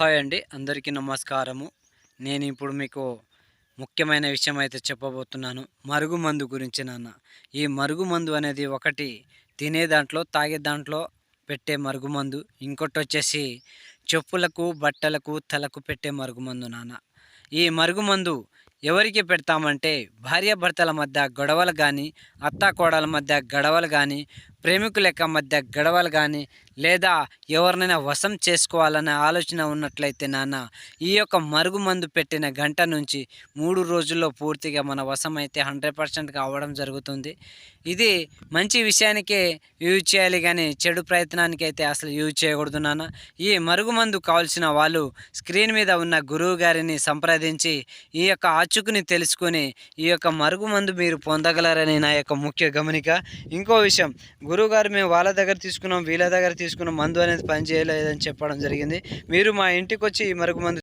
Hi అండి. అందరికీ నమస్కారము. నేను ఇప్పుడు మీకు ముఖ్యమైన విషయం అయితే చెప్పబోతున్నాను. మరుగుమందు గురించి నాన్న. ఈ మరుగుమందు అనేది ఒకటి తినే దాంట్లో, తాగే దాంట్లో పెట్టే మరుగుమందు. ఇంకోటొచ్చేసి చెప్పులకు, బట్టలకు, తలకు పెట్టే మరుగుమందు నాన్న. ఈ మరుగుమందు ఎవరికి పెడతామంటే భార్యాభర్తల మధ్య గొడవలు గానీ, అత్తాకోడళ్ళ మధ్య గొడవలు గానీ, ప్రేమికుల యొక్క మధ్య గొడవలు గానీ, లేదా ఎవరినైనా వశం చేసుకోవాలనే ఆలోచన ఉన్నట్లయితే నాన్న, ఈ యొక్క మరుగుమందు పెట్టిన గంట నుంచి 3 రోజుల్లో పూర్తిగా మన వశం అయితే 100% అవ్వడం జరుగుతుంది. ఇది మంచి విషయానికే యూజ్ చేయాలి గానీ, చెడు ప్రయత్నానికైతే అసలు యూజ్ చేయకూడదు నాన్న. ఈ మరుగుమందు కావాల్సిన వాళ్ళు స్క్రీన్ మీద ఉన్న గురువు గారిని సంప్రదించి ఈ యొక్క ఆచూకుని తెలుసుకొని ఈ యొక్క మరుగుమందు మీరు పొందగలరని నా యొక్క ముఖ్య గమనిక. ఇంకో విషయం, గురువుగారు మేము వాళ్ళ దగ్గర తీసుకున్నాం, వీళ్ళ దగ్గర తీసుకున్న మందు అనేది పనిచేయలేదని చెప్పడం జరిగింది. మీరు మా ఇంటికొచ్చి ఈ మరుగుమందు